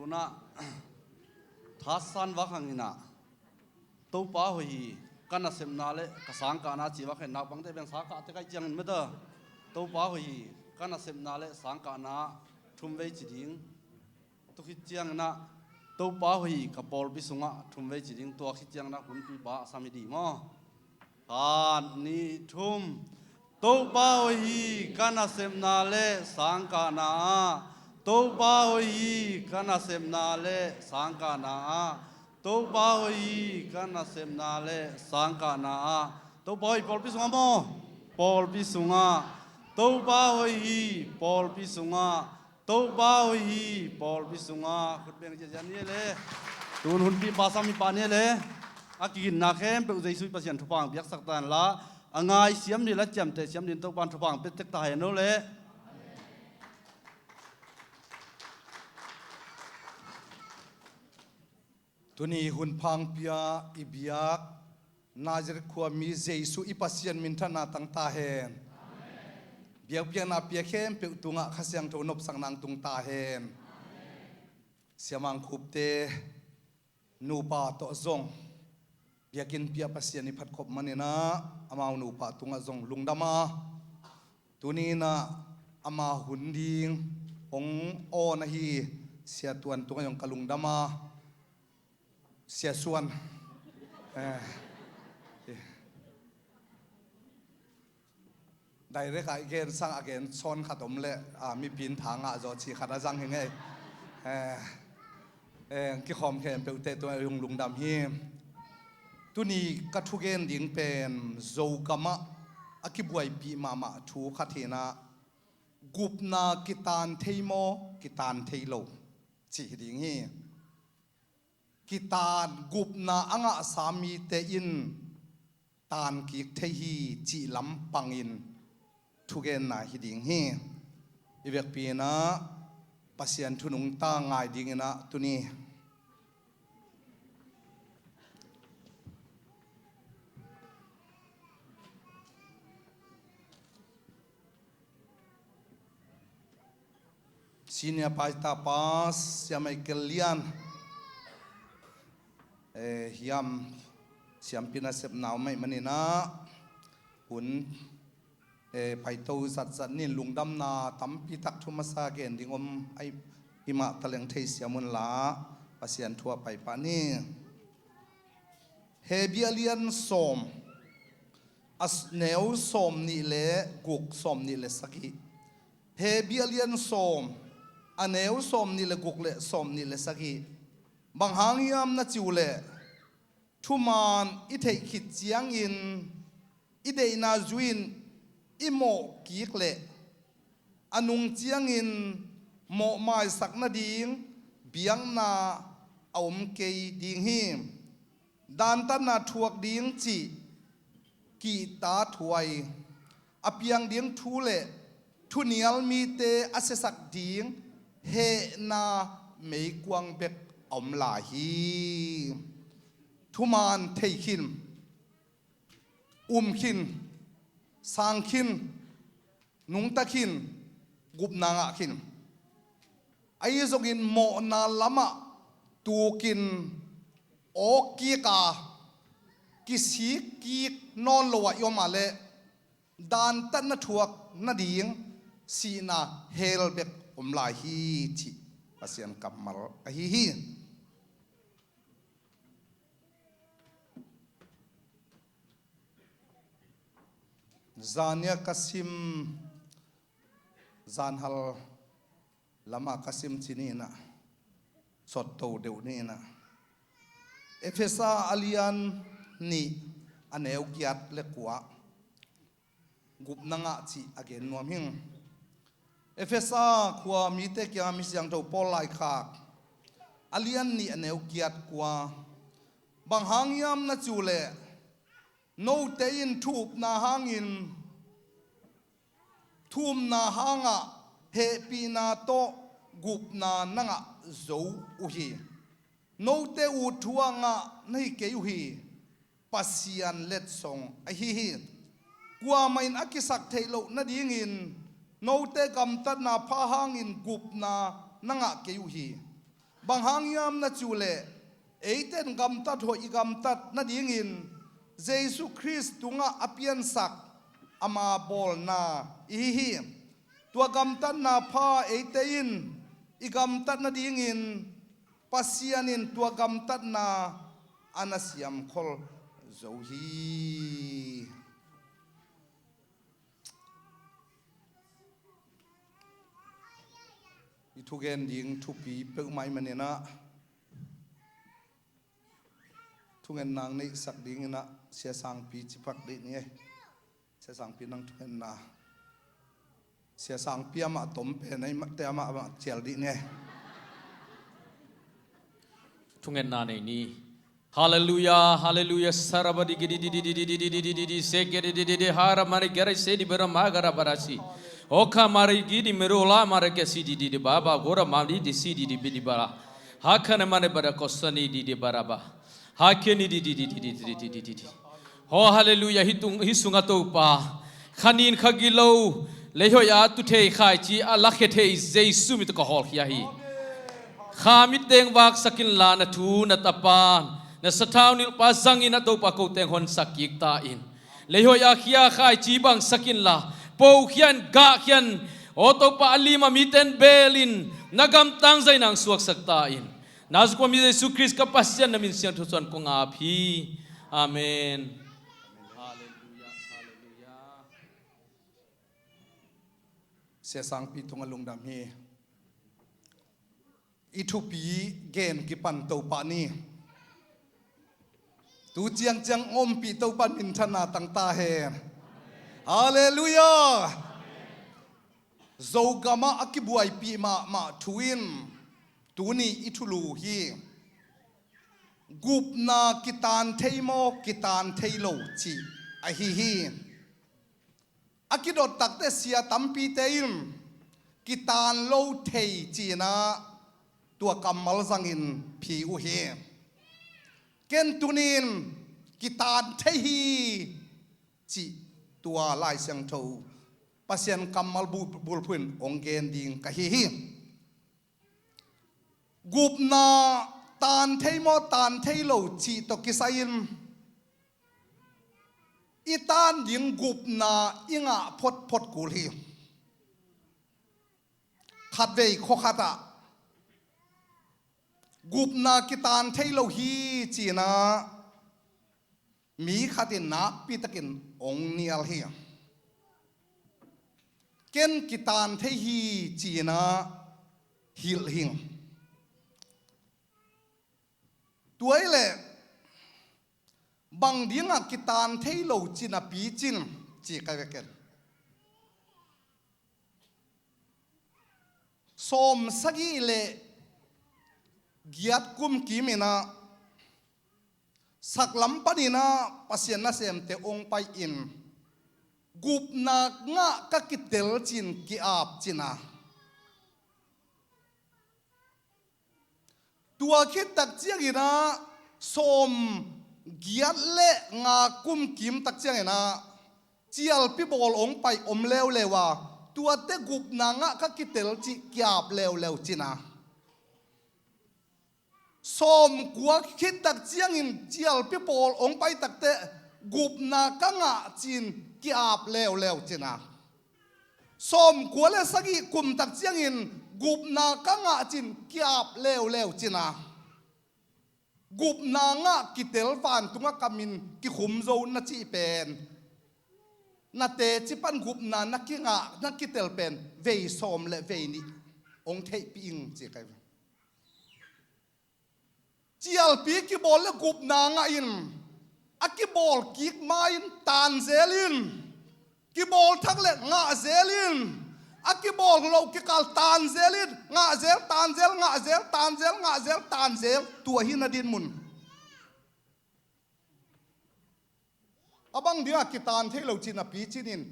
tuna thasan wakhangina topa hoi kana semna le kasang kana chiwa khe nak bangte ben sa ka te kai chang meda topa hoi kana semna le sang kana thumwei chiding to khi chiang na topa hoi kapol bisunga thumwei chiding to khi chiang na hun pi ba samidi mo kan ni thum topa hoi kana semna le sang kana topa hoi kana semna le sang kana topa hoi kana semna le sang kana topa hoi pol bisunga mo pol bisunga topa hoi pol bisunga topa hoi pol bisunga khutbeng je jani le tun hun pi pasam mi pa ne le akin na khem pe uzai sui pasian thupang biak sak tan la angai siam ni la cham te siam din topan thupang pe tek ta he no le tuni hun phang pia ibiak nazir khua mi jesu ipasian min thana tang ta hen biak biak na pia khem pe tunga khasyang tho nop sang nang tung ta hen siamang khupte nu pa to zong biakin pia pasian ni phat khop manina amau nu pa tunga zong lungdama tunina ama hunding ong o na hi sia tuan tunga yong kalungdama sia suan direct again sang again son khatom le mi pin thanga zo chi khata jang henge ki khom khem pe te to yung lungdam hi tuni kathugen ding pen zo kama akibuai pi mama thu khathena gupna kitan theimo kitan theilo chi ding hi kitan gupna anga sami te in tan ki thehi chi lam pangin thugen na hiding hi ivek pi na pasian thunung ta ngai ding na tuni senior pastor pas siamai kelian hiam siam pina sep naw mai manina hun pai to zat zat nin lungdam na tampi tak thuma sa gen dingom ai ima taleng thei siamun la pasian thua pai pa ni hebialian som as neu som ni le guk som ni le saki hebialian som aneu som ni le guk le som ni le saki bang hangiam na chiule thuman i thei khit chiang in i dei na zuin imo kikle anung chiang in mo mai sakna ding biang na aum ke ding hi dan tan na thuak ding chi ki ta thuai apiang ding thule thunial mi te asesak ding he na mei kwang bek om la hi thuman thei khin khin sang khin nung ta khin gup na nga khin ai zogin mo na lama tu kin o ki ka kisi ki non lowa yo male dan tan na thuak na ding si na hel bek om la hi chi pasian kamal hi zania kasim zanhal lama kasim chinina sotto deunina efesa alian ni aneu giat le kwa gup nanga chi again nuam hing efesa khwa mi te kya mi siang tho pol lai khak alian ni aneu giat kwa bang hangiam na chule no te in thup na hangin thum na hanga he pi na to gup na nanga zo uhi no te u thuanga nei ke uhi pasian let song a hi hi kwa main akisak thailo na ding in no te kam tat na pha hangin gup na nanga ke uhi bang hang yam na chule eiten gam tat ho igam tat na ding in Jesus Christ tunga apian sak ama bol na ihi tua gam tat na pha eitein igam tat na ding in pasianin tua gam tat na anasiam khol zo hi thu gen ding thu pi pe mai manena thu gen nang nei sak ding na sia sang pi chipak de ni sia sang pi nang thu gen na sia sang pi ama tom pe nei te ama chel di ni thu gen na nei ni hallelujah hallelujah sarabadi gidi di se gidi hara mari gare se di bera magara barasi Oka mari gidi merola mari ke sidi di baba gora mari di sidi di bidi bara hakane mane bara kosani di baraba hakeni di ho hallelujah hitung hisunga to pa khanin khagilo leho ya tu the khai chi alakhe the jesu mit ko hol ya hi khamit teng wak sakin la na thu na tapa na sathaw ni pa zangin na to pa ko teng hon sakik ta in leho ya khia khai chi bang sakin la po khian ga khian oto pa alima miten belin nagam tang zai nang suak sakta in naz ko mi Jesu Christ ka pasyan namin siang thusan ko nga phi amen hallelujah hallelujah sia sang pi thong alung dam hi ithu pi gen ki pan to pa ni tu chiang chiang om pi to pan min thana tang ta he hallelujah zogama akibuai pi ma thuin tuni ithulu hi gupna kitan theimo kitan theilo chi a hi akidot takte sia tampi tein kitan lo thei chi na tua kamal zangin phi u hi ken tunin kitan thei hi chi tua lai sang tho pasien kamal bul phuin ongen ding ka hi gupna tan theimo tan theilo chi to kisain itan ding gupna inga phot kul hi khat vei kho khata gupna kitan theilo hi chi na mi khatin na pi takin ong nial hi ken kitan thei hi chi na hil hing tuai le bang dinga kitan theilo chi na pi chin chi ka veken som sagi le giat kum kimina saklam panina pasien na sem te ong pai in gup na nga ka kitel chin ki ap china tua khit tak chiang ina som giat le nga kum kim tak chiang ina chial pi bol ong pai om lew lewa tua te gup na nga ka kitel chi ki ap lew china som kwa khit tak chiang in chial pi bol ong pai tak te gup na ka nga chin ki ap lew china som kwa le sagi kum tak chiang in gup na ka nga chin ki ap lew china gup na nga kitel van tunga kamin ki khum zo na chi pen na te chi pan gup na ki nga na kitel pen vei som le vei ni ong thei pi ing chi kai chial pi ki bol le gup na nga in aki bol kik main tan zelin ki bol thak le nga zelin aki bol lo ki kal tan zelin nga zel tan zel nga zel tan zel nga zel tan zel tua hi na din mun abang dia ki tan thei lo chin a pi chinin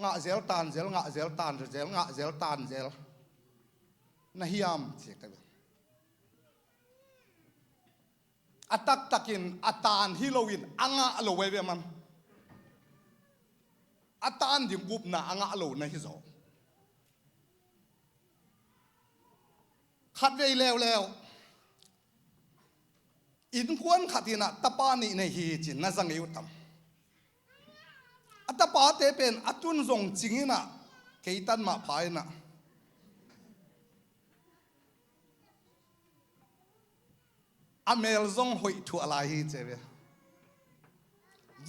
nga zel tan zel nga zel tan zel nga zel tan zel na hiam che ka atak takin atan hilowin anga lo we man atan ding gup na anga lo na hi zo ขัดเวลแล้วอินควนขัดินะตะปานี่ในฮีจินน่าสังเกตตั้มอัตปาเตเป็นอัตุนทรงจริงนะเกิตันมาพายนะอเมลซงหอยทัวอะไรฮีเจเว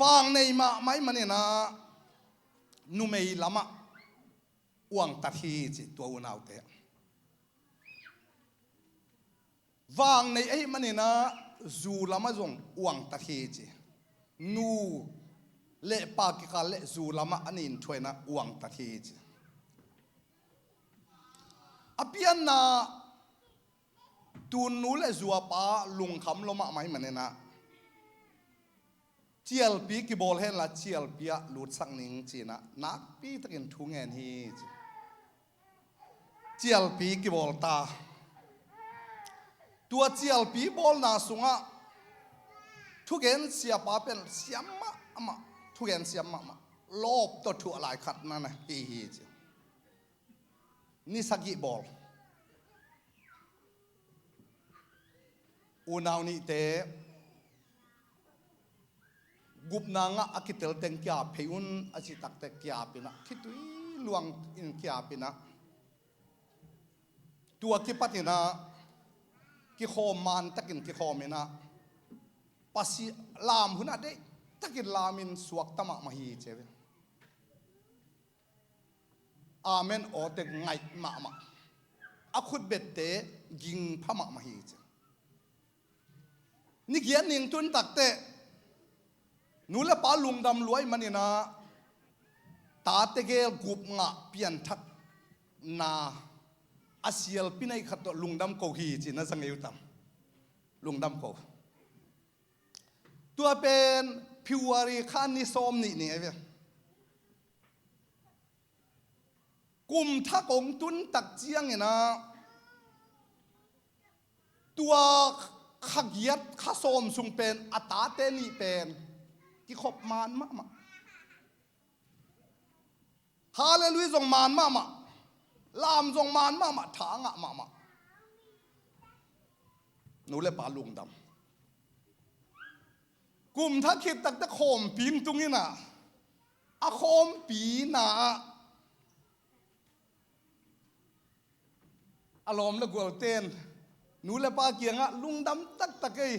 วางในมาไม่มันเนี่ยนะนุเมยลามะอวงตัดฮีจิตัวอุณาวเตะวางในไอ้มันเนี่ยนะจูลามะจงอวงตัดฮีจินูเละปากิกาเละจูลามะอันนี้ช่วยนะอวงตัดฮีจิอภิยันนะตูนูเละจัวป้าลุงคำลมะไม่มันเนี่ยนะเจียลปีกิบอลเห็นละเจียลปีอะหลุดสักหนึ่งจีนะนักปีตะกินทุ่งเงินฮีเจียลปีกิบอลตาตัวเจียลปีบอลน่าสุงะทุกเงินเสียป้าเป็นเสียมะมาทุกเงินเสียมะลบตัวถั่วลายขัดนั่นนะฮีจีนี่สักกี่บอลอุณาวนี่เตกุบนางะอากิเตลเต็งกี้เพยุนอาจิตักเตกี้ปินะคิดดุยลวงอินกี้ปินะตัวกิปัตินะกิโคมันตักินกิโคมินะปัสลามหุนาเดตักินลามินสวกตมะมาฮีเจเวอาเมนโอเตงไงมาอาคุดเบ็ดเตกิงพะมาฮีเจนี่เกียนหนึ่งตุนตักเตนูเลปาลุงดำรวยมันนี่นะตาเตเกลกุบงะเปลี่ยนทักนาอาเซียลปีนัยขัดลุงดำโกฮีจีน่าสังเกตตามลุงดำโกตัวเป็นพิวารีข้านิสอมนี่ไอ้เว้ยกุมทักองตุนตักเจียงเนี่ยนะตัวขักยัดข้าโสมสุงเป็นอัตาเตนี่เป็นที่ขบมานมาฮาเลลุยจงมานมาลามจงมานมาทางะมาหนูเลยปาลุงดำกลุ่มทักคิดตักตะโคมปีนตรงนี้นะอะโคมปีน่ะอารมณ์ละกวลเต้นหนูเลยปาเกียงะลุงดำตักตะเกย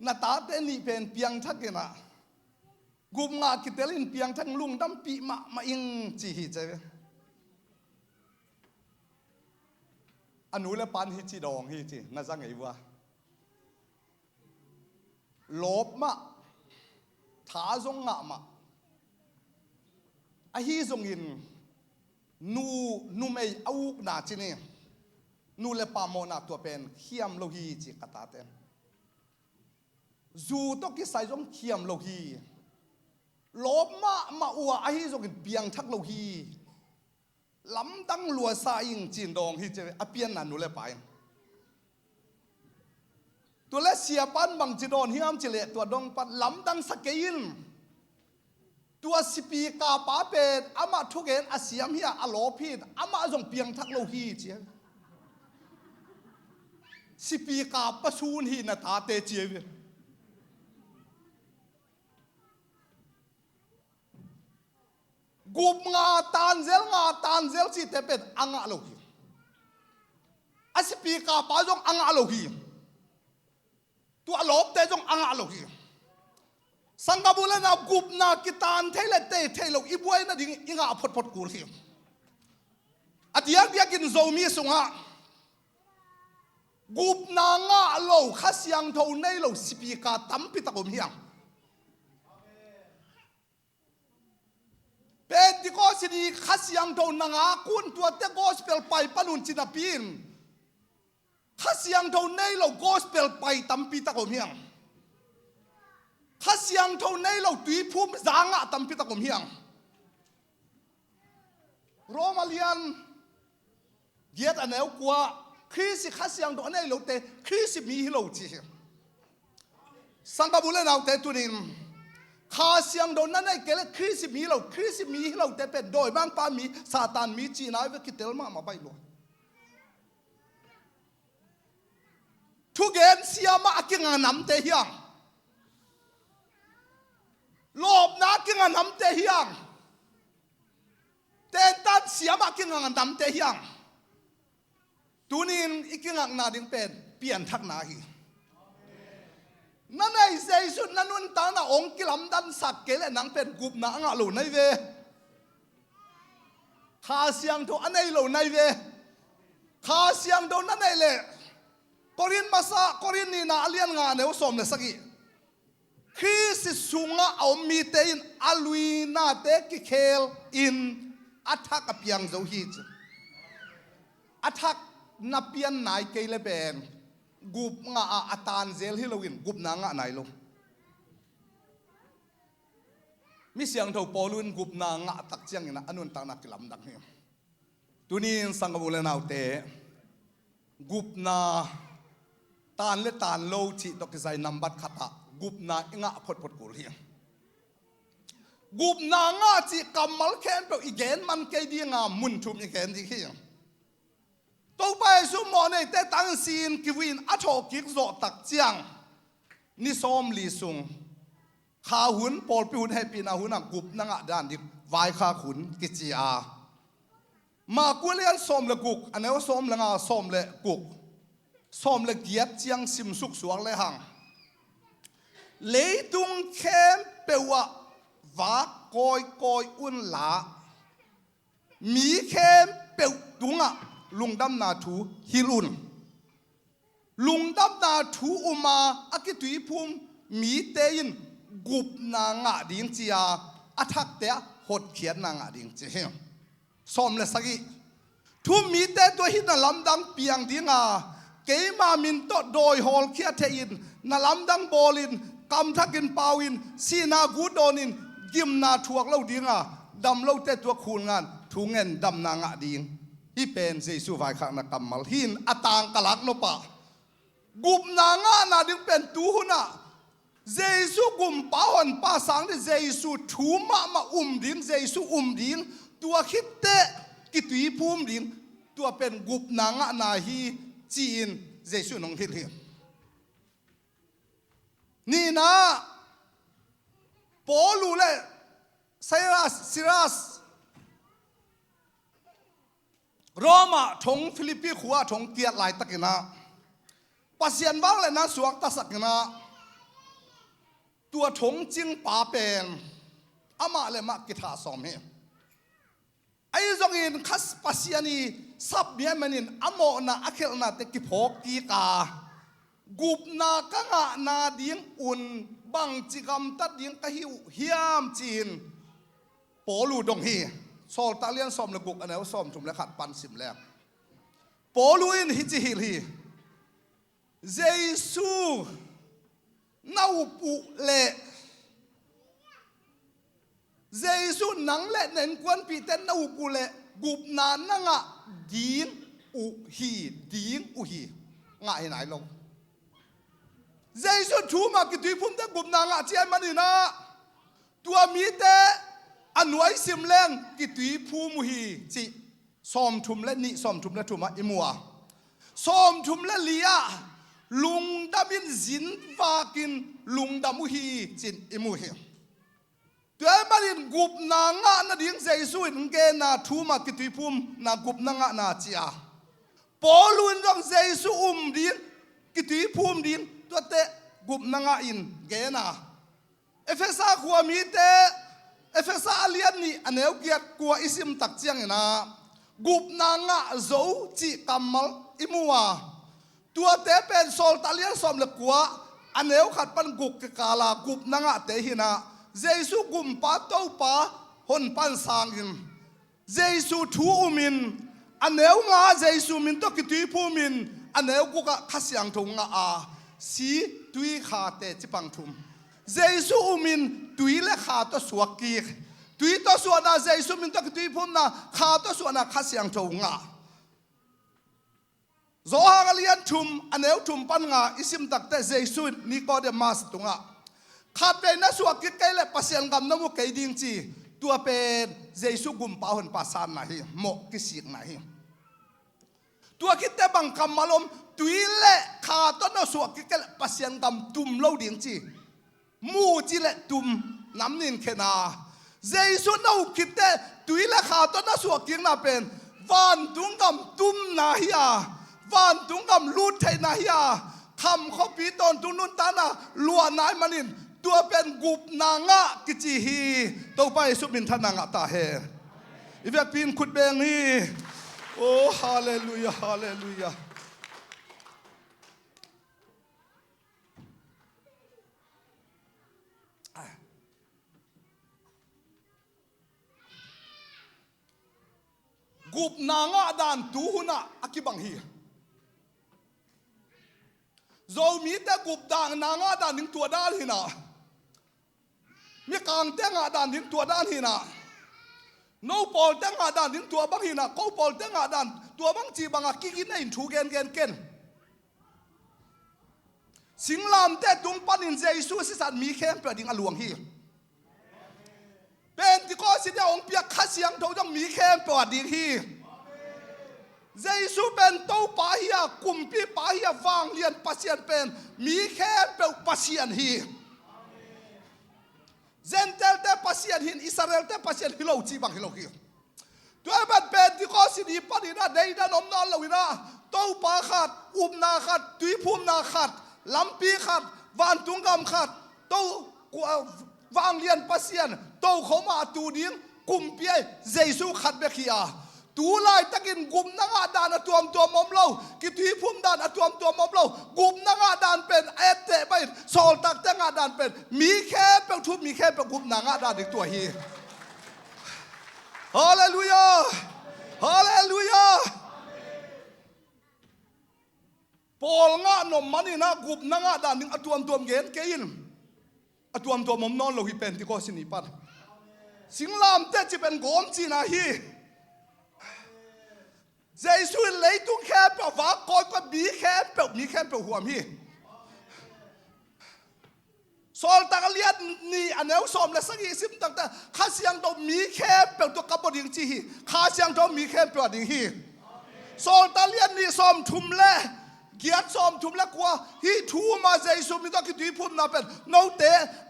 นาตาเตนี่เป็นเปียงทักกันนะกุมงาคิดเตลินเปียงทั้งลุงดำปีมาอิงจีฮิใจอันนู้นและปันฮิจิดองฮิจิน่าจะไงวะลบมาท้าจงงะมาไอฮิจงอินนูไม่เอาหนาจินี่นูเลปาโมนาตัวเป็นเขียมโลฮีจิกตาเตนจูตกิใส่จงเขียมโลฮีลบมาอัวไอฮิจงอินเปียงทักโลฮีลำดังลัวซาอิงจินดองฮิเจอเปียนนันนูเลไปตัวเลเสียปันบังจิโดนฮิมจิเลตัวดงปันลำดังสเกินตัวสิปีกาป้าเป็ดอามาทุกเอ็นอาเซียมเฮียอาโลพีดอามาจงเปียงทักโลฮีเจสิปีกาปะซูนฮีนาตาเตเจวกุบงาตานเซลสิเตเป็ดอังอาโลฮีอาสิปีกาป้าจงอังอาโลฮีตัวลบเตจงอังอาโลฮีสังกบุลนากุบนากิตานเทเลเตเทโลอีบวยนาดิงอิงอาพดกูฮีอดียกินโซมีสุงะกุบนางาโลขัสยังเท่าในโลสิปีกาตั้มปิตะกมเฮียงเป็นที่ก็สิดีขัสยังเท่านางาคุณตัวเตกอสเปลไปปนุนจินาปีนขัสยังเท่าในโลกอสเปลไปตั้มปิตะกมเฮียงขัสยังเท่าในโลตุยภูมิจางะตั้มปิตะกมเฮียงโรมาเลียนเกียรติอันเอวกว่าคริสขัสยังตัวนี้เราเตะคริสมีเราจีสังกบุลเราเตะตัวนี้ขัสยังตัวนั้นไอ้เกล็ดคริสมีเราเตะเป็นโดยบางปามีซาตานมีจีน่าเวกิเตลมาไปหลว siama akinga namte hiang lob na kinga namte hiang ten tan siama kinga namte hiang tunin ikinga na ding pen pian thak na hi nanai Jesus nanun ta na ong kilam dan sak kele nang pen gup na nga lo nai ve kha siang to anai lo nai ve kha siang do nanai le korin masa korin ni na alian nga ne som le sagi Chris sunga au mi te in alui na te ki khel in athak apiang zo hi athak na pian nai ke le ben gup nga atan zel hilowin gup na nga nai lo mi siang tho polun gup na nga tak chiang ina anun ta na kilam dak hi tunin sangabule nau te gup na tan le tan lo chi to ki sai number khata gup na inga phot phot kul hi gup na nga chi kamal khem to igen man ke di nga mun thum igen di hi to pai su mo nei te tang sin ki win a tho ki zo tak chiang ni som li sung kha hun pol pi hun happy na hun gup na nga dan di vai kha khun ki chi a ma kulian som le guk aneu som le nga som le guk som le giat chiang sim suk suak le hang leitung khem pewa va koi koi un la mi khem pe tunga lungdam na thu hilun lungdam na thu uma akitui phum mi tein gup na nga ding chia athak te hot khian na nga ding che he som le sagi thu mi te to hi na lamdang piang dinga keima min to doi hol khia the in na lamdang bolin kam thakin pawin sina gudonin gimna thuak lo dinga dam lo te to khul ngan thu ngen dam na nga ding hi pen jesu vai khak na kamal hin atang kalak no pa gup na nga na ding pen tu huna jesu gum pa hon pa sang de jesu thu ma ding jesu ding tua khitte ki tui phum ding tua pen gup na nga na hi chin jesu nong hil hi ni na polu le siras Roma thong Philippi khuwa thong kiat lai takina pasian bang le na suak ta sakina tua thong ching pa pen ama le ma ki tha som he ai zong in khas pasiani sab bia manin amo na akhel na te ki phok ki ka gup na ka nga na ding un bang chigam ta ding ka hiu hiam chin polu dong hi sol talian som le guk anel som thum le khat pan sim le polu in hi chi hil hi jesu nau pu le jesu nang le nen kwan pi ten nau pu le gup na nga ding u hi nga hi nai lo jesu thu ma ki tui phum te gup na nga chi man ni na tua mi te anuai sim leng ki tui phu mu hi chi som thum le ni som thum le thuma imua som thum le lia lung damin zin vakin lung damu hi chin imu hi tua manin gup na nga na ding jesu in ge na thuma ki tui phum na gup na nga na chia polun rong jesu ding ki tui phum ding tua te gup na nga in ge na efesa khuwa mi te efesa alian ni aneu giat kwa isim tak chiang ina gup na nga zo chi kamal imua tua te pen sol talian som le kwa aneu khat pan guk ke kala gup na nga te hina jesu gum pa to pa hon pan sang in jesu thu umin aneu nga jesu min to ki tui phu min aneu ku ka khasyang thong nga a si tui kha te chi pang thum jesu umin tui le kha to suak ki tui to suana jesu min to tui phum na kha to suana khasyang tho nga zo halian thum aneu thum pan nga isim tak te jesu nicodemus tunga khat pe na suak ki kai le pasian gam na mu kai ding chi tua pen jesu gum pa hon pa san na hi mo ki sik na hi tua ki te bang kam malom tui le ขาต้นเอาสวกกิกปัสยันกำตุ่มเล่าดิ่งจีมูจีเละตุ่มน้ำนินเขนาเจสุนเอาคิดเตตุยละขาต้นเอาสวกกิงน่าเป็นวันตุงกำตุ่มนาฮิยาวันตุงกำลูดไทยนาฮิยาคำเขาปีตอนตุนุนตานาลัวนายมันินตัวเป็นกุบนางะกิจิฮีตัวไปสุบินทนางะตาเฮอีเวกปีนขุดเบงนี่โอ้ฮาเลลูยาฮาเลลูยากุบนางะดานตูหุนะอากิบังฮีโจมีแต่กุบดางนางะดานถึงตัวด้านหินะมีกางแต่งะดานถึงตัวด้านหินะโนปอลแต่งะดานถึงตัวบังหินะเขาปอลแต่งะดานตัวบังจีบังอากิกินในทูเกนสิงลามแต่ตุงปันินเจสุสิสันมีเข้มเปดิ่งอลวงฮีเป็นที่ก็สิเดียองเปียกขัดเสียงเท่าจังมีเข้มเปดิ่งฮีเจสุเป็นเต้าป่าเฮียกุมปีป่าเฮียวางเลียนปัสเซียนเป็นมีแค่เป็นปัสเซียนฮีเซนเตลเตปัสเซียนหินอิสราเอลเตปัสเซียนฮิโลจีบังฮิโลฮีตัวมันเป็นที่ก็สิดีปนินะเดียดนอมนอนลวินะเต้าป่าขัดอุบนาขัดตุยภูมินาขัดลำปีขัดวานตุงกำขัดเต้าวางเลียนปัสเซียนเต้าเขามาตูดิ้งกุมปีเจสุขัดเบคียตูไล่ตะกินกุมนังอาดานตัวมอมเล่ากิตุยพุ่มดานตัวมอมเล่ากุมนังอาดานเป็นเอเตไปโซลตักแต่งอาดานเป็นมีแค่เป็นทุบมีแค่เป็นกุมนังอาดานอีกตัวฮีฮาเลลูยาฮาเลลูยาปอลงะนมมันนี่นะกุมนังอาดานนึงตัวเกณฑ์เกยินตัวมอมนอนเราฮีเป็นที่ก็สินิปันสิงลามเตจิเป็นโกมจีนาฮีเจสุเลยตุ้งแค่เปล่าฟ้าคอยก็มีแค่เปล่าหัวมีสอนตะกเลียนนี่อันนี้สอมและสักยี่สิบตั้งแต่ข้าเสียงตัวมีแค่เปล่าตัวกระบอกดิ่งจีฮีข้าเสียงตัวมีแค่เปล่าดิ่งฮีสอนตะเลียนนี่สอมทุ่มเล่เกียรติสอมทุ่มเล่กว่าฮีทูมาเจสุมีตัวคิดดีพุ่มน่าเป็นโนเต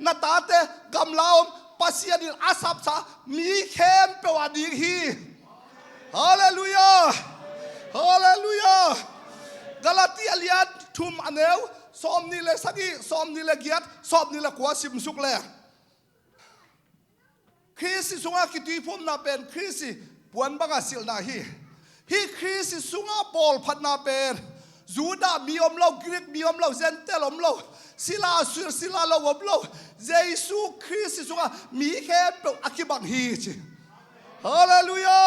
นาตาเตกำลาวปัสยานินอาสับซามีแค่เปล่าดิ่งฮีฮาเลลูยาฮาเลลูยากาลาติอาเลียนทุมอันเอวสอมนี่เลยสักทีสอมนี่เลยเกียรติสอมนี่เลยกว่าสิมสุกเลยคริสต์สุงาคิดที่พุ่มน่าเป็นคริสต์ปวนบังอาศิลนาฮีคริสต์สุงาปอลพัดนาเป็นจูดามีอมเล่ากรีกมีอมเล่าเซนเตลอมเล่าศิลาเล่าอมเล่าเจสุคริสต์สุงามีแค่เป็นอากิบังฮีจิฮาเลลูยา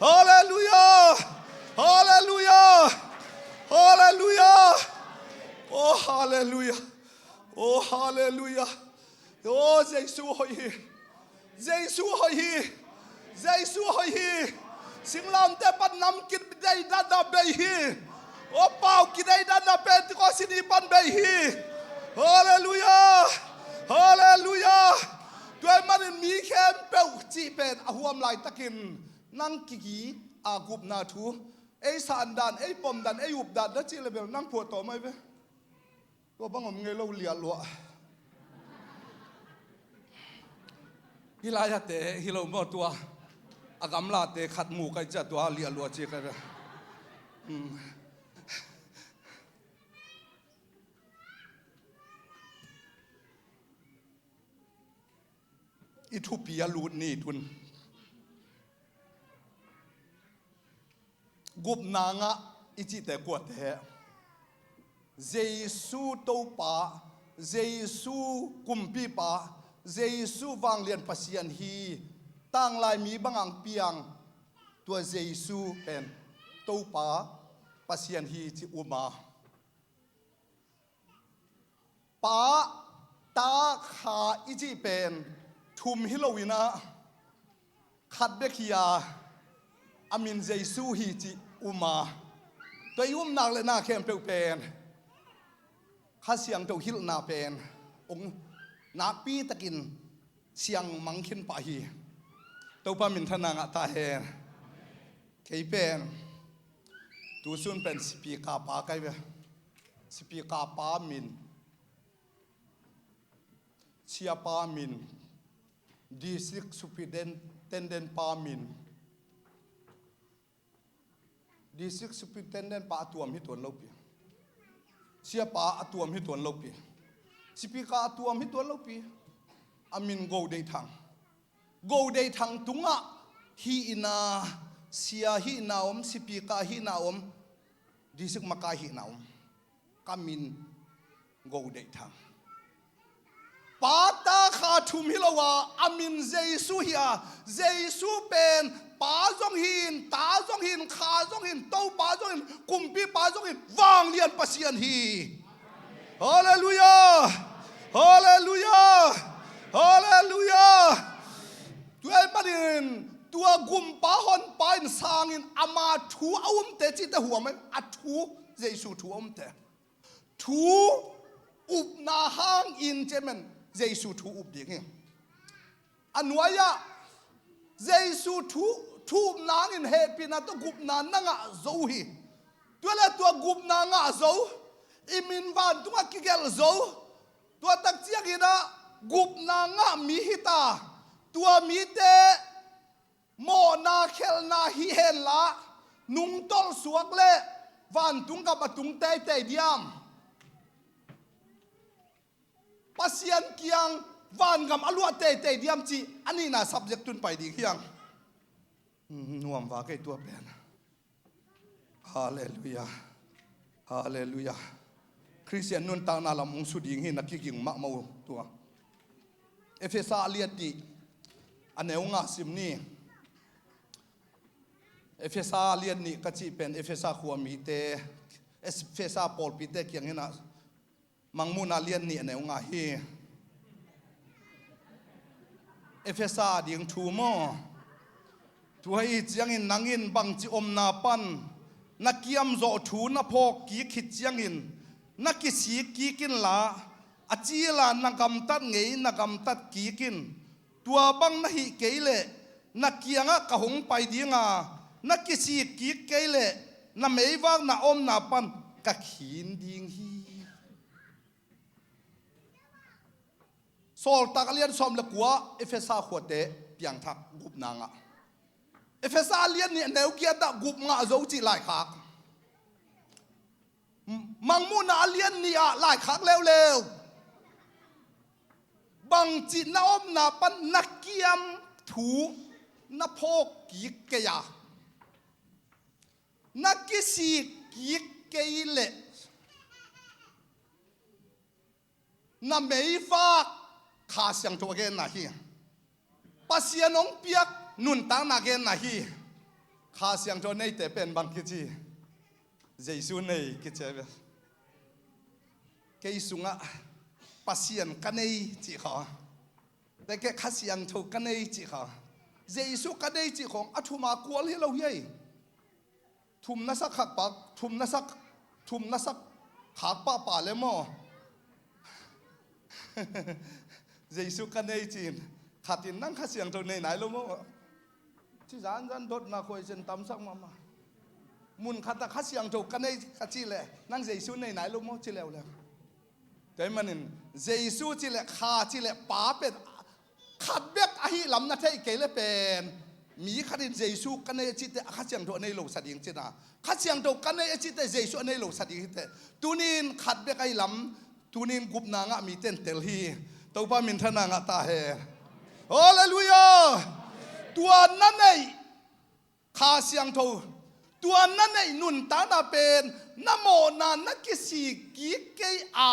ฮาเลลูยาฮาเลลูยาฮาเลลูยาโอ้ฮาเลลูยาโอ้ฮาเลลูยาโอ้เจสุฮอยเจสุฮอยเจสุฮอยสิงลามเตปันนำกินได้ด้านนาเบฮีโอ้เป่ากินได้ด้านนาเป็นที่ก็สินีปันเบฮีฮาเลลูยาฮาเลลูยาด้วยมันมีแค่เป้าจีเป็นอาหัวมลายตะกินนั่งกีอากุบนาทูไอ้สานดานไอ้ปมดานไอ้อุบดานแล้วจีเลยเบลนั่งปวดต่อไหมเว้ยตัวบังผมเงยเราเลียลัวฮิลายาเตะฮิโลมอตัวอากำลาเตะขัดหมูกันจะตัวเลียลัวจีกันเลยอิทุปียลูดนี่ทุนกุบนางะอิจิแต่กวดแท้เจสุโตปาเจสุกุมปีปาเจสุวางเลียนปัสยันฮีตั้งลายมีบังอังเปียงตัวเจสุเป็นโตปาปัสยันฮีจิอุมาปาตาขาอิจิเป็นทุมฮิโลวินะขัดเบคียาอามินเจสุฮีจิอุมาตัวยุ่มนักเลยน่าเข้มเปลวเป็นข้าเสียงตัวฮิลนาเป็นองนักปีตะกินเสียงมังคินปะฮีตัวปามินทนางตาเฮเคยเป็นตัวซุนเป็นสปีกาปาไกเว สิปีกาปามินเชียปามินดีซิกสุปิเดนเทนเดนปามินดีซิกสุปิเดนเดนปาตัวมฮิตัวเราเปียเชียปาตัวมฮิตัวเราเปียสิปีกาตัวมฮิตัวเราเปียอามินโกเดทังโกเดทังตุงะฮีนาเสียฮีนาอมสิปีกาฮีนาอมดีซิกมากาฮีนาอมกามินโกเดทังปาตาขาทุมฮิลาวาอามินเจสุฮิอาเจสุเป็นปาจงหินตาจงหินขาจงหินเต้าปาจงหินกุมปีปาจงหินวางเลียนปัสยันฮีฮาเลลูยาฮาเลลูยาฮาเลลูยาตัวมันอินตัวกุมปาฮอนปาอินสางอินอามาทูอาอุมเตจิตหัวมันอัทูเจสุทูอุมเตทูอุบนาหางอินเจมันเจสุทูอุบดีงี้อันวายะเจสุทูนางอินเฮปินาตัวกุบนานงะโซฮีตัวละตัวกุบนางะโซอิมินวันตัวกิเกลโซตัวตักเจียกินะกุบนางะมีฮิตาตัวมีเตโมนาเคลนาฮิเฮนละนุงตอลสวกเลวันตุงกับตุงเตเตเดียมปัสยันเกียงวันกับอลัวเตเตเดียมจีอันนี้น่ะ subject ตุนไปดีเคียงน่วมว่าแค่ตัวเป็นฮาเลลูยาฮาเลลูยาคริสเตียนนุนตางนาลมุงสุดิงหินักกิงมักมาตัวเอเฟซาเลียดีอันเนวงาซิมนี่เอเฟซาเลียนนี่ก็จีเป็นเอเฟซาขัวมีเตเอเฟซาปอลปีเตเกียงหินะมังมูนาเลียนนี่อันเนวงาฮีเอเฟซาดิงทูโมตัวอีเจียงอินนังอินบังจิอมนาปันนักเกียมโจทูนัพกกีขิดเจียงอินนักกิสีกีกินละอาจีลานักกำตัดเงยนักกำตัดกีกินตัวบังนักฮิเกยเลนักเกียงกะหงไปดีงานักกิสีกีเกยเลนักเมย์ว่างนักอมนาปันกะขีนดิงฮีโซลตากเลียนซอมเลกัวเอเฟซาขวดเตเปียงทักกุบนางะเอเฟซาเลียนเนี่ยแนวเกียดะกุบงะโจจีหลายคักมังมูนาเลียนเนี่ยหลายคักเร็วๆบังจีนาอมนาปันนักเกียมถูนักพกกีเกียนักกิสีกีเกยเลนักเมย์ฟ้าข้าเสียงตัวเกนนาฮีปัสยานองเปียกนุนตังนาเกนนาฮีข้าเสียงตัวในเตเป็นบางกิจีเจสุในกิจเวเกยสุงะปัสยานกันในจีขาแต่แกข้าเสียงตัวกันในจีขาเจสุกันในจีของอัฐุมากวลให้เราเฮ้ยทุมนัสักขักปากทุมนัสักขักป้าป่าเลยมั้งเจสุกันในจีนขัดอินนั่งข้าเสียงตัวในไหนรู้มั้งที่ร้านดดนาคุยเซนตำสักมามุนขัดตาข้าเสียงตัวกันในขัดจีเลยนั่งเจสุในไหนรู้มั้งจีแล้วแต่มันนี่เจสุจีเลยข้าจีเลยป้าเป็นขัดเบียกอหิลำนัทเทเกลเป็นมีขัดอินเจสุกันในจีแต่ข้าเสียงตัวในโลกสัตย์ยิงจีน่ะข้าเสียงตัวกันในจีแต่เจสุในโลกสัตย์ยิงแต่ตุนินขัดเบียกอหิลำตุนินกุบนางะมีเต้นเตลฮีตัวป้ามินทนางะตาเฮฮาเลลูยาตัวนั้นไอ้ข้าเสียงตัวนั้นไอ้นุนตานาเป็นนโมนานักกิสีกิเกยอา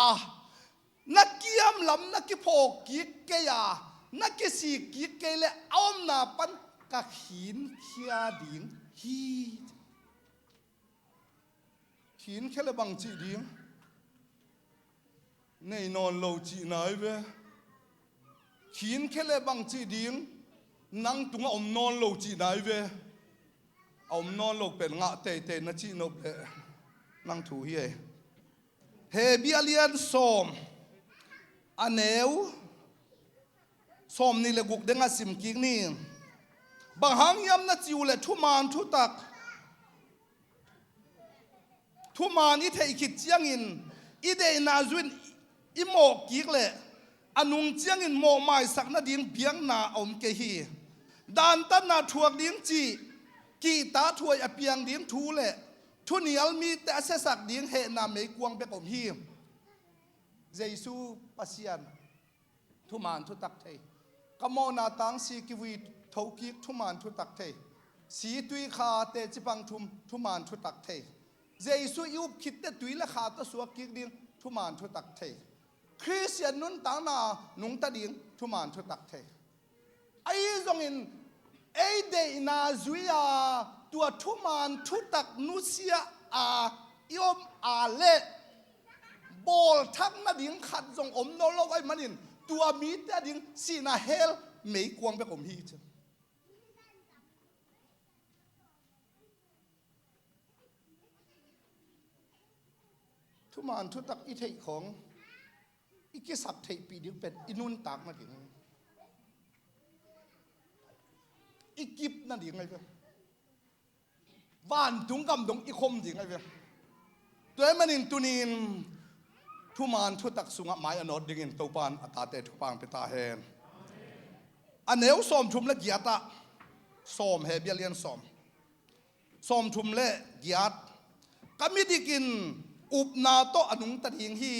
นักเกียมลำนักกิโพกิเกยานักกิสีกิเกยเลอมนาปันกะหินเขียดิงหินแค่ละบังจีดิงในนอนโลจีไหนเว้หินแค่ละบังจีดิงนั่งตุงอมนอนโลจีไหนเว้อมนอนโลเป็นงะเตนะจีนบเบนั่งถูเฮเฮเบียเลียนสมอันเนวสมนี่เลยกุกเด้งสิมกิกนี่บางหังยำนัดจิวเลยทุมานทุตักทุมานี่เทอิคิดเจียงอิน อีเดนาจุนอีโมกิกเลยอนุงเจียงอินโมไม่สักนาดิ่งเบียงนาอมเกฮีดานตันนาทวกดิ่งจีกีตาถวยอเปียงดิ่งทูเลยทุนีอัลมีแต่เสสักดิ่งเหนาไม่กวงเปกอมฮีเจซูปัสยันทุมานทุตักเทกมอนาตังสีกิวีทวกิกทุมานทุตักเทสีตุยขาเตจิปังทุมานทุตักเทเจซูยุบคิดเตตุยละขาตสวกิกดิ่งทุมานทุตักเทคริสเตียนนุนต่างนานุงตะดิ่งทุมานทุตักเทไอ้ตรงอินไอ้เดนาจุยาตัวทุมานทุตักนุเซียยอมเล่บอลทักนาดิ่งขัดจงอมโนโลไว้มันอินตัวมีแต่ดิ่งสีนาเฮลไม่กวงไปอมฮีจทุมานทุตักอิเทของอีกสักเทปีดิ่งเป็นอินุนตากนาดิ่งอีกิบนั่นดิ่งไงเพื่อนบ้านถุงกำดงอีคมดิ่งไงเพื่อนตัวมันอินตุนินทุมานทุตักสุงะไม้อนอดดิ่งตัวปานอากาศเตทุปังเปตาเฮนอันเนวสอมชุมเละเกียรตะสอมเฮเบียเลียนสอมชุมเละเกียรตก็มีดิกินอุบนาโตอนุงตัดหิงฮี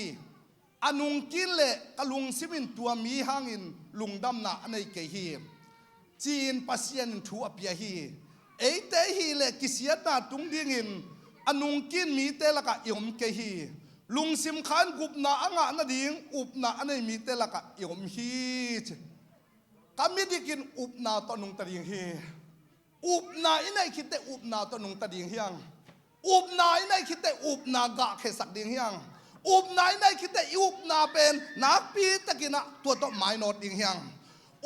อนุงกินเละกะลุงซิมินตัวมีหางอินลุงดำนาในเกฮีจีนปัสยันทูอเปียฮีเอเตฮีเละกิเสียนาตุงดิ่งอินอนุงกินมีเตละกะยมเกฮีลุงซิมขันกุบนาอ่างนาดิ่งอุบนาในมีเตละกะยมฮีกามีดิกินอุบนาตอนุงตัดหิงฮีอุบนาอินัยคิดแต่อุบนาตอนุงตัดหิงฮีอุบนาอินัยคิดแต่อุบนากะเขสักดิ่งฮีอุบนาอินัยคิดแต่อุบนาเป็นนักปีตะกินะตัวต้นไม้นอดดิ่งฮี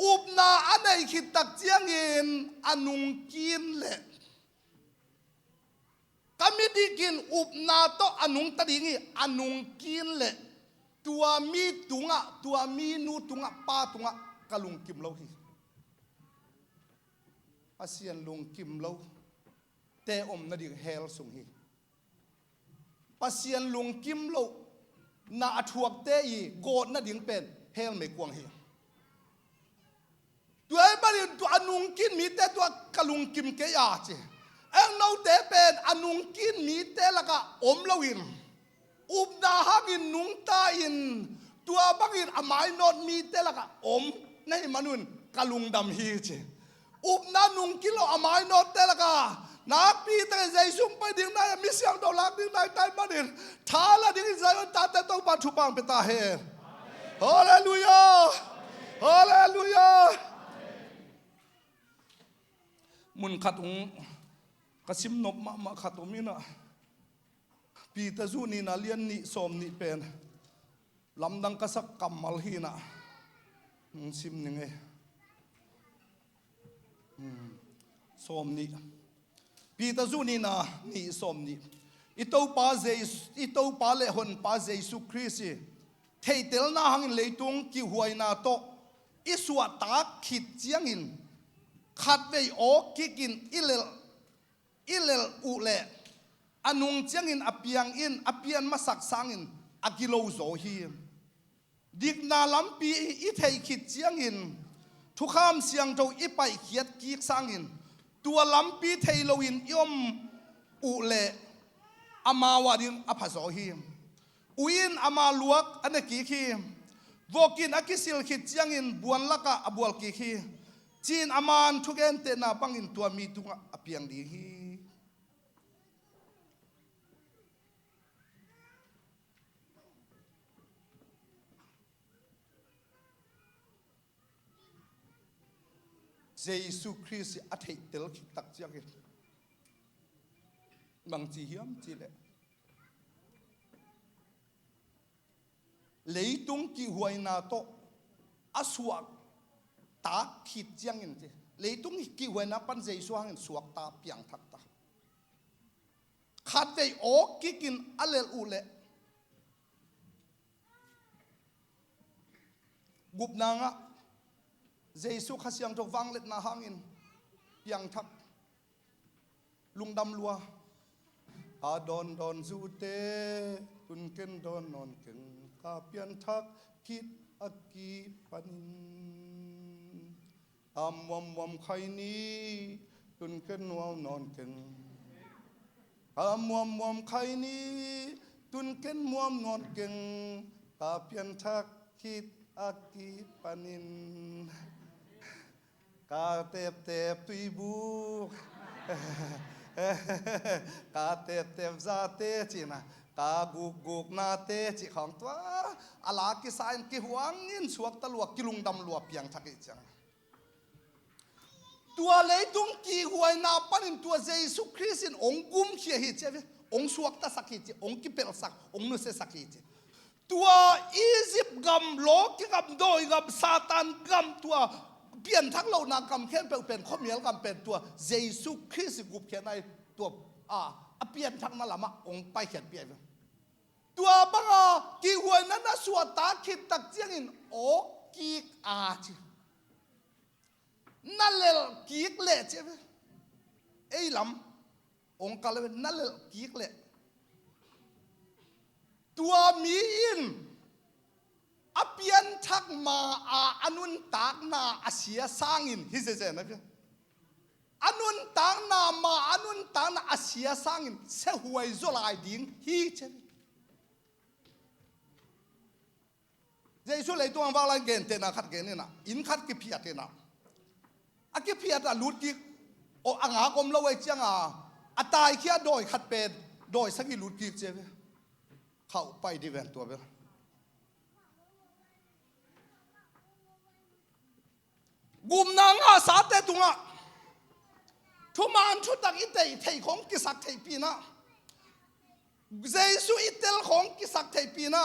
อุบนาอันไหนคิดตักเจียงเงินอนุงกินเละกามีดิกินอุบนาโตอนุงตัดหิงฮีอนุงกินเละตัวมีตุงะตัวมีนูตุงะป้าตุงะกะลุงกิมเล่าฮีอาเซียนลุงกิมเล่าเตอมนาดิ่งเฮลสุงฮีอาเซียนลุงกิมเล่านาทวกเตอีโกดนาดิ่งเป็นเฮลไม่กวงฮีตัวไอ้บ้านตัวอนุงกินมีแต่ตัวกะลุงกิมเกียร์เจเอ็งเราเตเป็นอนุงกินมีแต่ละกะอมลาวินอุบนาฮักินนุงตาอินตัวบังอินอามายนอดมีแต่ละกะอมในมนุนกะลุงดำฮีเจอุบนานุงกิโลอามายนอดแต่ละกะนักปีแต่ใจสุ่มไปดิ่งได้มีเสียงดอกลักดิ่งได้ใต้บ้านอินท้าละดิ่งใจตาแต่ต้องปัจจุบันเป็นตาเฮฮาเลลูยาฮาเลลูยามุนขัดงกระซิมนบมาขัดตรงนี้นะปีตะจูนี่นะเลียนนี่สมนี่เป็นลำดังกษักกำมัลฮีนะมุนซิมยังไงสมนี่ปีตะจูนี่นะนี่สมนี่อิโตปาเจอิโตปาเลหนปาเจสุคริสต์เทเตลนาหังเลยตุงกิหวยนาโตอิสวะตาขิดเจียงอินขัดไปโอกิกินอิเลอุเลอนุงเจียงอินอเปียงอินอเปียนมาสักสังอินอกิโลโซฮีดิกนาลัมปีอิเทขิดเจียงอินทุกข้ามเสียงโจอิไปเขียดกีกสังอินตัวลัมปีเทโลอินยมอุเลอามาวาดินอภัสโซฮีอุอินอามาลวกอันกีคีวกินอกิสิลขิดเจียงอินบวนละกะอบวลกีคีจีนอามานทุกเอ็นเตนาบังอินตัวมีตุงอเปียงดีฮีเยซูคริสต์อัฐิเตลคิตักเจียกิบางจีเฮียมจีเล่เลยตุงกิหวยนาโตอสวกตาขิดเจียงอินเจเลยตุงกิหวยนาปันเยซูหังสวกตาเปียงทักตาขัดใจโอกิกินอเลลอุเลกุบนางะเยซูขัดเสียงจกวังเล็ดนาหังอินยังทักลุงดำลัวอาดอนซูเตตุนเก ken don non ken ka pian thak kit aki panin wam wam khai ni tun ken wam non ken wam wam khai ni tun ken wam non ken ka pian thak kit aki panin ka tep tep tui bu ka tep tep za te chi na ka guk guk na te chi khong twa ala ki sain ki huang in suak ta luak ki lung dam luak piang thaki chang tua le tung ki huai na panin tua jesu christ in ong gum khia hi che ong suak ta sakhi chi ong ki pel sak ong nu se sakhi chi tua egypt gam lo ki gam doi gam satan gam tua pian thak lo na gam khen pe pen khomial gam pen tua jesu christ gup khen ai tua a pian thak na lama ong pai khen pi tua banga ki huai na na suwa ta khit tak chiang in o ki a chi nalel ki le che ei lam ong kal nalel ki le tua mi in apian thak ma anun tak na asia sangin hi se na anun tak na ma anun tak na asia sangin se huai zolai ding hi che jesu le tuang wang lan gen te na khat gen ni na in khat ki phia te na a ki phia ta lut ki o anga kom lo wai chiang atai khia doi khat pen doi sagi lut ki che khau pai di ven tua be gum na nga sa te tunga thu man thu tak i te thei khong ki sak thei pi na jesu itel khong ki sak thei pi na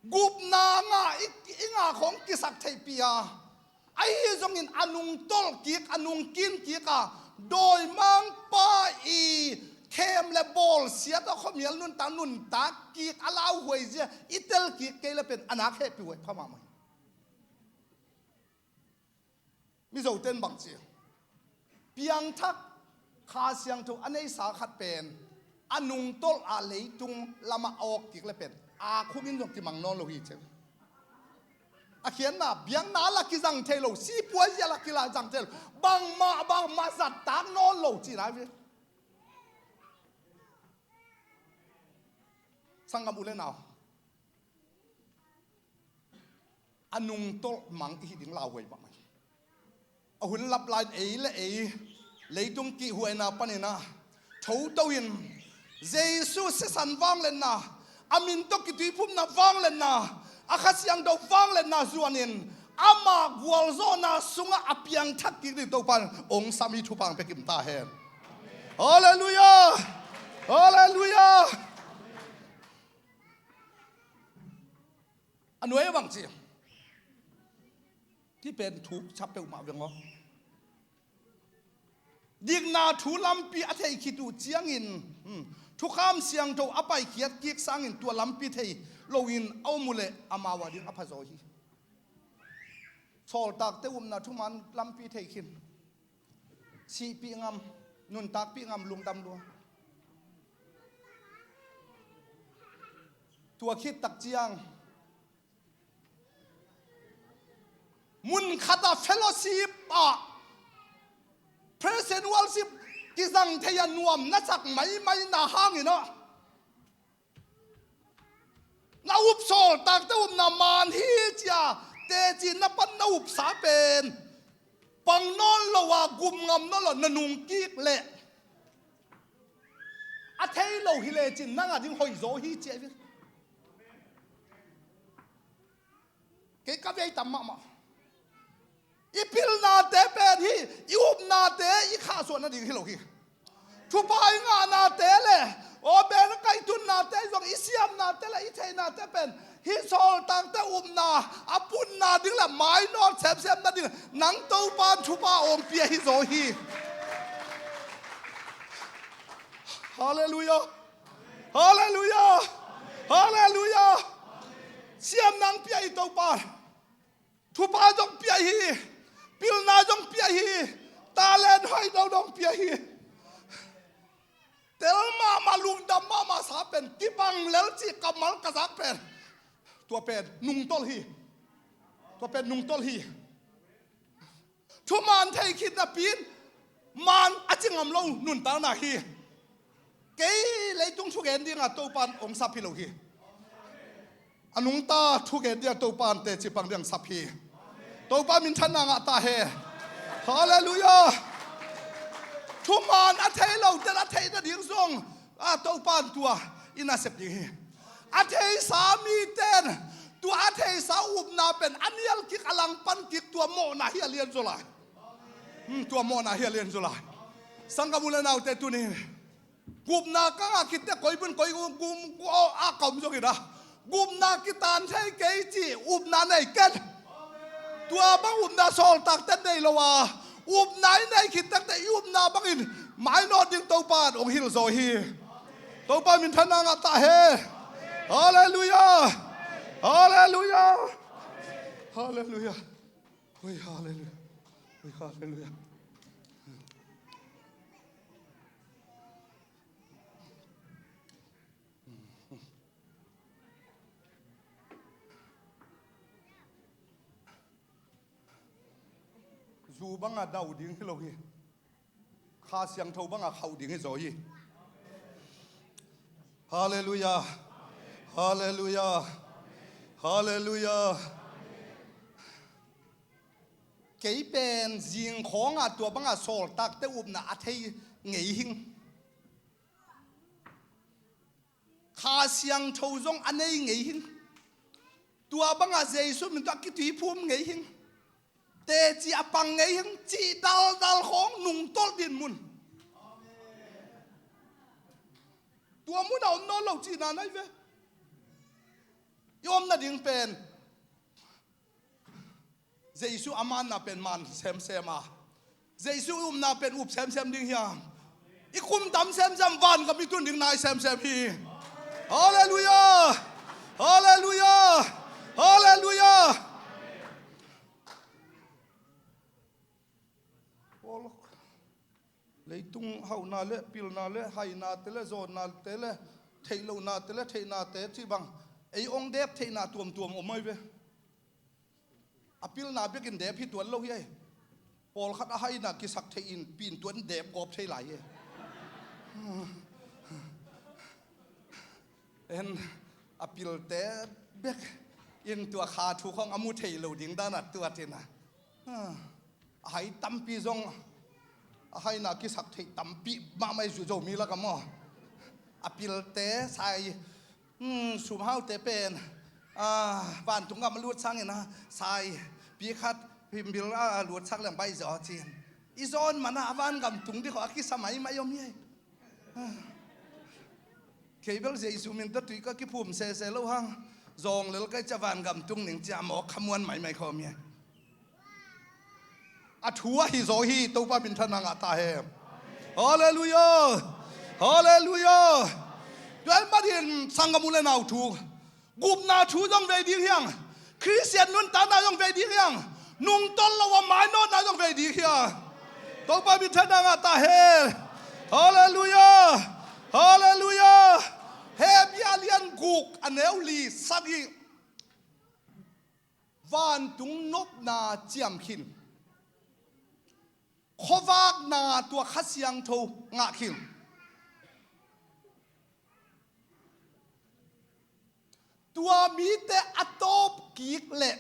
gup na nga inga khong ki sak thei pi a ai zong in anung tol ki anung kin ki ka doi mang pa i kem le bol sia ta khomial nun ta nun ta ki alau hoi je itel ki ke le pen anak he pi hoi phama mai mi zo ten bang chi piang thak kha siang thu anei sa khat pen anung tol a leitung lama ok ki le pen a khungin jong ki mang non lo hi che a khian na biang na la ki jang thelo si puai ya la ki la jang thel bang ma zat ta non lo chi na vi sangam ule nào anung tol mang hi ding la wei ba mai a hun lap line e le tung ki huai na panina thou to in jesus se san wang len na amin to ki tui phum na wang len na a khasiang do wang len na zuanin ama gwal zo na sunga apiang thak ki ri to pan ong sami thu pang pe kim ta hen hallelujah hallelujah anh nói bằng gìที่เป็นถูกชับเปลมาเวียงอ๋อดิกนาถูลำปีอัฐิคิดูเจียงอินทุกข้ามเสียงโตอภัยเขียดกิกสังอินตัวลำปีเทยโลวินเอามุเลอามาวาดินอภัยโซฮีโซลตักเตอุมนาทุมันลำปีเทยขินสีปีงามนุนตักปีงามลุงดำดัวตัวคิดตักเจียงมุนขัดเฟลโลชิปเพรสเซนวัลชิปกิจังเทียนวมนักไม่นาห้างอีเนาะนาอุบโซลตักเตอุมนามานฮิจ้าเตจินนับปันนาอุบสาเป็นปังนอนละว่ากุมงำนอนละนนุงกิกเละอาเทยโลฮิเลจินนั่งอ่ะจึงหอยโซฮิเจวิเกี่ยวกับไอ้ตั้มมาอีพิลนาเตเป็นฮีอีอุบนาเตอีข้าส่วนนั่นดีที่เราฮีทุบายงานนาเตเลยโอเบนไก่ตุนนาเตยงอีเซียมนาเตละอีเทนาเตเป็นฮิโซลตังเตอุบนาอปุนนาดึงละไม้นอนเซมนั่นดึงหนังเต้าปานทุบาอมเปียฮิโซฮีฮาเลลูยาฮาเลลูยาฮาเลลูยาเซียมนังเปียฮิเต้าปานทุบาจงเปียฮีพิลนาจงเปียฮีตาเลนให้เราจงเปียฮีเตลมา มาลุงดำมาสาเป็นกิบังเลลจีกำมัลกระซักเป็นตัวเป็นนุงต้นฮีตัวเป็นนุงต้นฮีทุมานไทยคิดนะปีนมันอาจจะงำลงนุนตาหนาฮีเกยเลยตุงชุกเอ็นดีงาตัวปันองสับพิโลฮีอนุงตาชุกเอ็นดีตัวปันเตจิปังเดียงสับฮีตัวปันมินทันนางตาเฮฮาเลลูยาทุมานอาเทยเราแต่อาเทยนั่นยิ่งส่งตัวปันตัวอินาเสพดีอาเทยสามีเต้นตัวอาเทยสาอุบนาเป็นอันนี้กิกอลังปันกิกตัวโมนาเฮียเลียนจุลายตัวโมนาเฮียเลียนจุลายสังกัมุลนาเตตุนี่กุมนาก็คิดแต่คอยเป็นคอยกุมอากมจงกินะกุมนากิตานใช้เกจิอุบนาในกันตัวบางอุบนาโซลตักแต่ในละว่าอุบไหนในคิดตั้งแต่อุบนาบางอินหมายนอดยิงตัวปานองฮิลโซฮีตัวปานมินทนางตาเฮฮาเลลูยาฮาเลลูยาฮาเลลูยาเฮ้ยฮาเลลูยาเฮ้ยฮาเลลูยาจูบังอาดาวดิ้งให้เราฮีข้าเสียงเท่าบังอาเขาดิ้งให้โซฮีฮาเลลูยาฮาเลลูยาฮาเลลูยาเกี่ยเป็นจิงของตัวบังอาโซลตักแต่อุบนาอาเทยเงยหิงข้าเสียงเท่าจงอันนี้เงยหิงตัวบังอาเจสุมันตัวกิตุยพุ่มเงยหิงเตจีอปังไงยังจีดัลของนุ่งต้นดินมุนตัวมุนเอาโน่เราจีนานไหนเว้ยยอมน่ะดิ้งเป็นเจสุอามันน่ะเป็นมันเซมมาเจสุอุมน่ะเป็นอุบเซมดิ้งเฮียอีคุมดำเซมวันกับมีตุนดิ้งนายเซมฮีฮาเลลูยาฮาเลลูยาฮาเลลูยาเลยตุงเฮานาเลปิลนาเลไฮนาเตเลโซนาเตเลเทโลนาเตเลเทนาเตที่บังไอองเดฟเทนาตัวมอมไม่เวอปิลนาเบกินเดฟพี่ตัวโลเย่ปอลขัดไฮนากิสักเทอินปีนตัวเดฟกอบเทไหลเอ็นอปิลเตเบกยินตัวขาถูกของอมูเทโลดิ้งด้านตัวเทนะไฮตั้มปีจงให้นักกิสักที่ตั้มปีมาไม่จู่โจมีแล้วกันมั้งอภิลเตใส่สุภาพเตเป็นบ้านตุงกับมาลูดช่างเนี่ยนะใส่ปีคัดพิมพิลลูดช่างเรื่องใบจอจีนอีโซนมันบ้านกับตุงที่เขาคิดสมัยไม่ยอมยัยเคยเบลเจสุมินตัดตุยก็คิดภูมิเซแล้วฮังจงเลยก็จะบ้านกับตุงหนึ่งจะหมอกขมวนใหม่เขามีอาชัวฮิโซฮีตัวป้าบินทนางตาเฮฮาเลลูยาฮาเลลูยาด้วยมาดินสังกมุลนาถูกกุมนาชูต้องเวดีเฮียงคริสเตียนนุนตานาต้องเวดีเฮียงนุ่งต้นละว่าไม้นอนนาต้องเวดีเฮียงตัวป้าบินทนางตาเฮฮาเลลูยาฮาเลลูยาเฮบิอาเลียนกุกอันเอลลีสักีวันตุงนบนาเจียมขินขวากนาตัวขัดเสียงทูงะขิงตัวมีแต่อัตบกิกเละ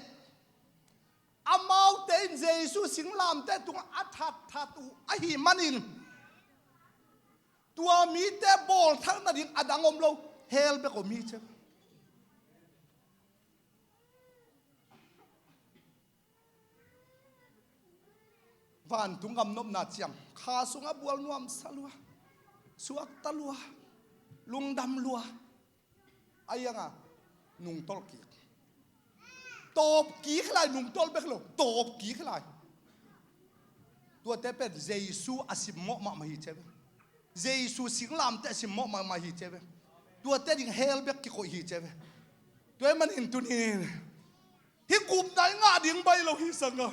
อามาเตนเจสุสิงลามแต่ตัวอัฐทัตุอหิมันินตัวมีแต่บอลทั้งนั้นดิอดังอมโลเฮลเบก็มีเช่วันตุงกำนบนาเจียมข้าสุงบัวนวมสลัวสวกตะลัวลุงดำลัวไอ้ยังอ่ะนุ่งตอลกีตบกีขลายนุ่งตอลเบกโลตบกีขลายตัวเตเป็ดเจสุอาสิมมามาฮิเจเบเจสุสิงลามเตสิมมาฮิเจเบตัวเตดิงเฮลเบกกิโคฮิเจเบตัวมันเห็นตุนีฮิกุมได้งาดิงใบเราฮิสังอ่ะ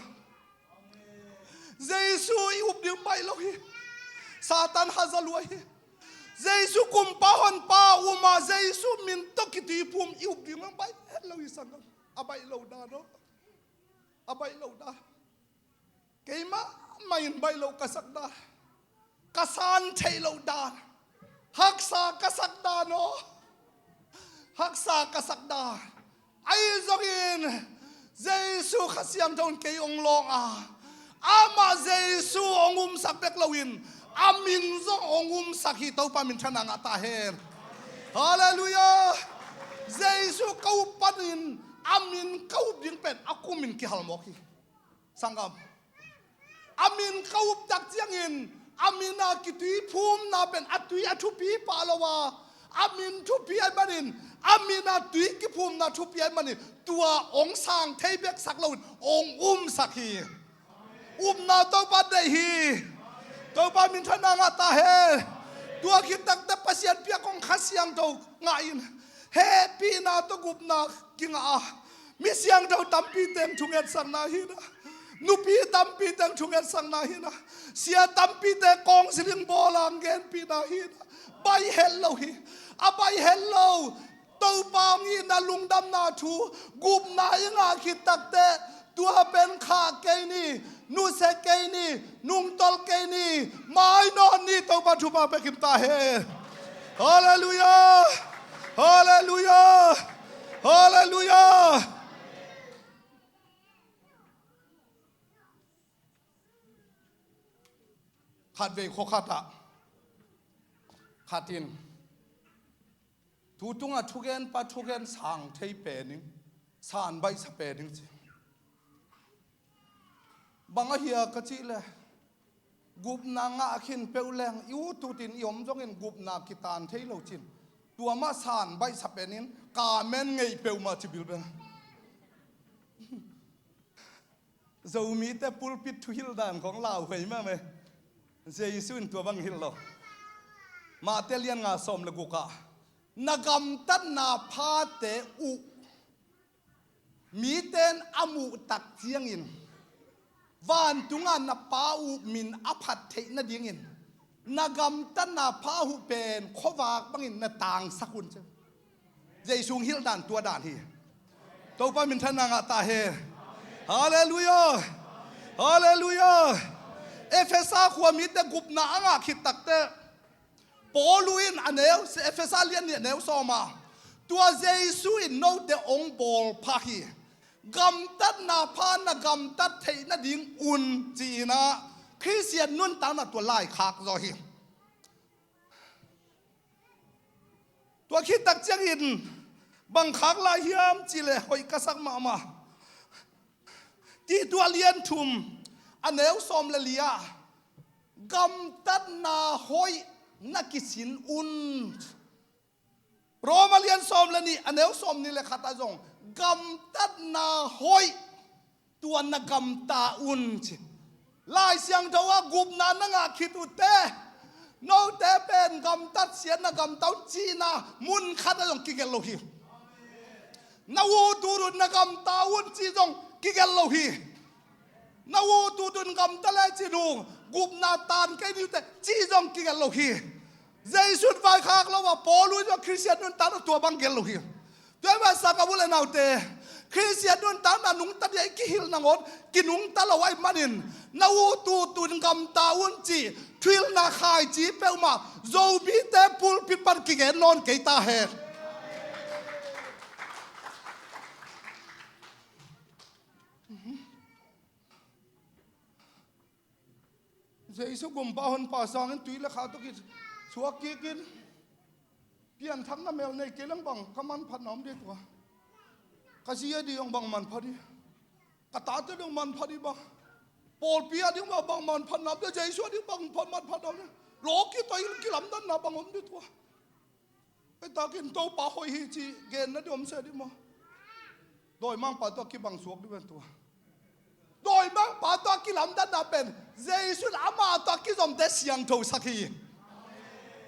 เจสุอุบดิงไปแล้วฮีซาตานฮาซาลวย Giêsu kum pa hon pa uma Giêsu min to ki ti phum iu bi mang bai lo isang abai lo da no abai lo da keima main bai lo kasak da kasan thei lo da haksa kasak da no haksa kasak da ai zongin Giêsu khasiam thon ke ong long ama Giêsu ongum sakbek lawin amin zo ongum sakhi to pa min thana nga ta her hallelujah Giêsu kau panin amin kau ding pen aku min ki halmoki sangam amin kau tak chiangin amina ki tui phum na pen atui athu pi pa lawa amin thu pi ai manin amina tui ki phum na thu pi ai manin tua ong sang thei bek sak lo ong sakhi na to pa dei hi to pa min thana nga ta he tua ki tak ta pasian pia kong khasiang to nga in happy na to gup na kinga mi siang to tampi tem thunget sang na hi na nupi tampi tem thunget sang na hi na sia tampi te kong siling bolang gen pi na hi na bai hello hi abai hello to pa mi na lungdam na thu gup na inga ki tak te tua ben kha ke ni nu se ke ni nung tol ke ni mai no ni to pa thu pa pe kim ta he hallelujah hallelujah hallelujah khát về khó khát à khát tin thu tung à thu gen pa thu gen sang thấy bể nín sàn bay sập bể nín bằng ở here cái gì là gup na ngã khin peu leng yếu tu tin yom trong en gup na kitan thấy lâu chín tua ma sàn bay sập bể nín cả men ngay peu mà chỉ biết dầu mi te pulpit thu hil danของลาวเฮ้ยมาไหมGiêsu tua bang hil lo ma te lian nga som le guka nagam tat na pha te u mi ten amu tak chiang in van tunga na pa u min aphat the na ding in nagam tat na pha hu pen khowak bangin na tang sakun che Giêsu hil dan tua dan hi to pa min thana nga ta he hallelujah hallelujah Ephesa khua mi te gup na anga khit takte Pauluin aneu se Ephesa lian ni aneu soma tua Giêsu in no te ong bol phahi gam tat na pha na gam tat thei na ding un chi na Christian nun ta na tua lai khak zo hi tua khit tak chang in bang khak la hiam chi le hoi ka sak ma ti tua lian thum aneu som le lia gam tat na hoi na kisin un romalian som le ni aneu som ni le khata jong gam tat na hoi tuan na gam ta un chi lai siang thawa gup na nga khitu te no te pen gam tat sian na gam tau chi na mun khata jong ki gel lo hi na wo turun na gam ta un chi jong ki gel lo hi na wo tu tun gam ta le chi nu gup na tan ke ni te chi jong ki gel lo hi Giêsu vai khak lo wa Paulu jo Christian nun ta to bang gel lo hi te ba sa ka bule nau te Christian nun ta na nung ta ye ki hil na ngon ki nung ta lo wai manin na wo tu tun gam ta un chi thil na khai chi pe ma zo bi te pul pi par ki gen non ke ta he Giêsu gum pa hon pa sang en tui la kha to ki chua ki kin pian tham na mel nei ke lang bang kaman phat nom de to ka sia di ong bang man phadi ka ta te dong man phadi ba pol pia di bang man phat nam de Giêsu di bang phat man phat nom lo ki toi ki lam dan na bang om de to pe ta kin to pa hoi hi chi gen na dom se di ma doi mang pa to ki bang suak di ben to Doi mang pa to ki lam dan na pen Giêsu ama to ki zom de siang tho sakhi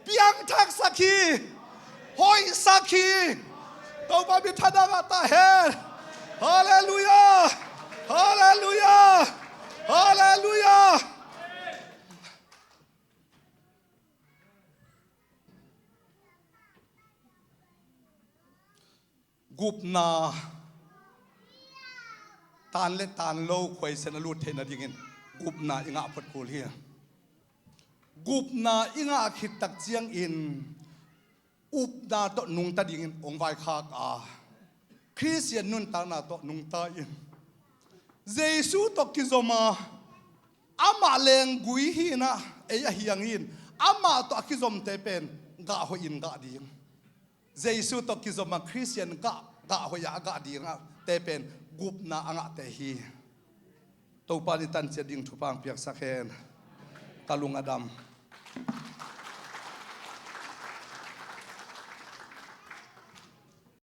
piang thak sakhi hoi sakhi to ba bi thada ga ta he hallelujah hallelujah hallelujah กุบนาตานเลตานโลควยเซนลูดเทนดิ่งกุบนาอิงาพัดคูเลียกุบนาอิงาคิดตักเจียงอินอุบนาโตนุงตาดิ่งองไวคากาคริสเตียนนุนตานาโตนุงตาอินเยซูโตกิโซมาอามาเลงกุยฮีนะเอยฮียังอินอามาโตกิโซมเตเป็นกะหอินกะดิ่งเยซูโตกิโซมาคริสเตียนกะหอยากะดิ่งเตเป็นกุบนาอ่างเตฮีตัวปานิตันเจดิ่งทุพังเปียกสักเฮนตาลุงอดัม